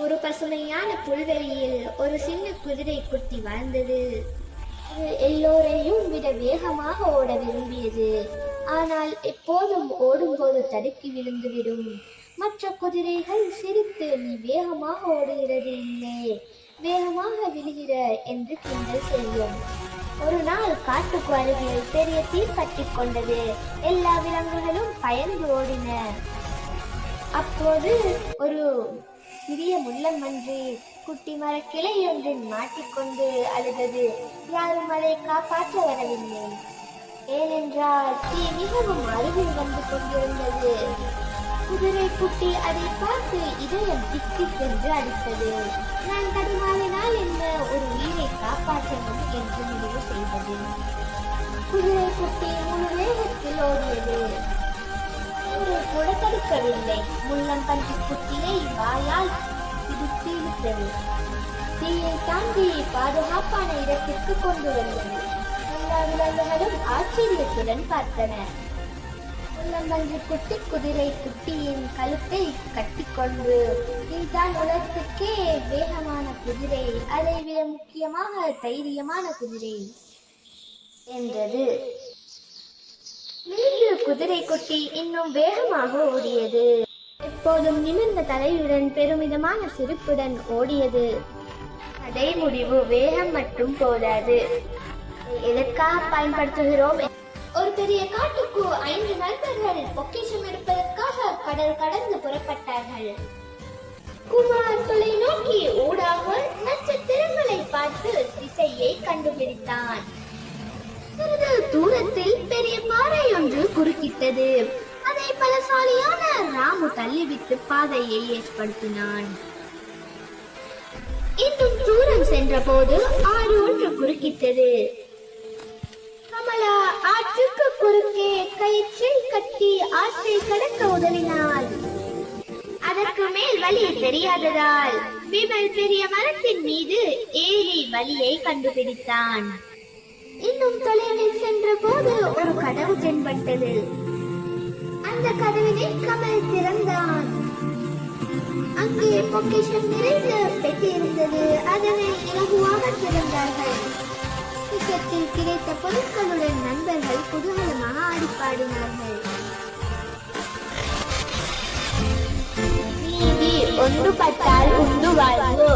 ஒரு பசுமையான புல்வெளியில் ஒரு சின்ன குதிரை குட்டி வாழ்ந்தது. அது எல்லோரையும் விட வேகமாக ஓட விரும்பியது. ஆனால் எப்போதும் ஓடும்போது தடுக்கி விழுந்துவிடும். மற்ற குதிரைகள் சிரித்து, நீ வேகமாக ஓடுகிறது இல்லை, வேகமாக விழுகிற என்று கிண்டல் செய்யும். ஒரு நாள் காட்டுக்கு அருகில் பெரிய தீ கட்டி கொண்டது. எல்லா விலங்குகளும் பயந்து ஓடின. அப்போது ஒரு சிறிய முள்ளம்பன்றி குட்டி மரக்கிளை ஒன்றில் மாட்டிக்கொண்டு அழுதது. யாரும் அதை காப்பாற்ற வரவில்லை. ஏனென்றால் தீ மிகவும் அருகில் வந்து கொண்டிருந்தது. குதிரை குட்டி அதை பார்த்து இதயம் திக்கென்று அடித்தது. நான் தடுமாறினால் என்ன, ஒரு உயிரை காப்பாற்றணும் என்று முடிவு செய்தது. குதிரை குட்டி முழு வேகத்தில் ஓடியது. கூட தடுக்கவில்லை. முள்ளம்பன்றி குட்டியை வாயால் பிடித்து இழுத்தது. தீயை தாண்டி பாதுகாப்பான இடத்திற்கு கொண்டு வந்தது. எல்லா விலங்குகளும் ஆச்சரியத்துடன் பார்த்தன. முள்ளம்பன்றி குட்டி குதிரை குட்டியின் கழுத்தை கட்டிக்கொண்டு, நீதான் உலகத்துக்கே வேகமான குதிரை, அதை விட முக்கியமாக தைரியமான குதிரை என்றது. குதிரை குட்டி இன்னும் வேகமாக ஓடியது. எப்போதும் நிமிர்ந்த தலையுடன் பெருமிதமான சிரிப்புடன் ஓடியது. கதை முடிவு. வேகம் மட்டும் போதாது, எதற்காக பயன்படுத்துகிறோம்? ஒரு பெரிய காட்டுக்கு 5 நண்பர்கள் பொக்கிஷம் எடுப்பதற்காக கடல் கடந்து புறப்பட்டார்கள். குமார் தொலைநோக்கி ஊடாக நட்சத்திரங்களை பார்த்து திசையை கண்டுபிடித்தான். சிறிது தூரத்தில் பெரிய பாறை ஒன்று குறுக்கிட்டது. அதை பலசாலியான ராமு தள்ளிவிட்டு பாதையை ஏற்படுத்தினான். இன்னும் தூரம் சென்ற போது ஆறு ஒன்று குறுக்கிட்டது. கமலா ஆற்றுக்கு குறுக்கே கயிற்றை கட்டி ஆற்றை கடக்க உதவினாள். அதற்கு மேல் வழி தெரியாததால் விமல் பெரிய மரத்தின் மீது ஏறி வழியை கண்டுபிடித்தான். இன்னும் தொலைவில் சென்ற போது ஒரு கதவு தென்பட்டது. அந்த கதவினை கமல் திறந்தான். அங்கே பொக்கிஷம் நிறைந்த பெட்டி இருந்தது. அதனை இலகுவாக திறந்தார்கள். பொக்கிஷத்தில் கிடைத்த பொருட்களுடன் நண்பர்கள் குதூகலமாக ஆடிப்பாடினார்கள். நீதி ஒன்றுபட்டால் உண்டு வாழ்வு.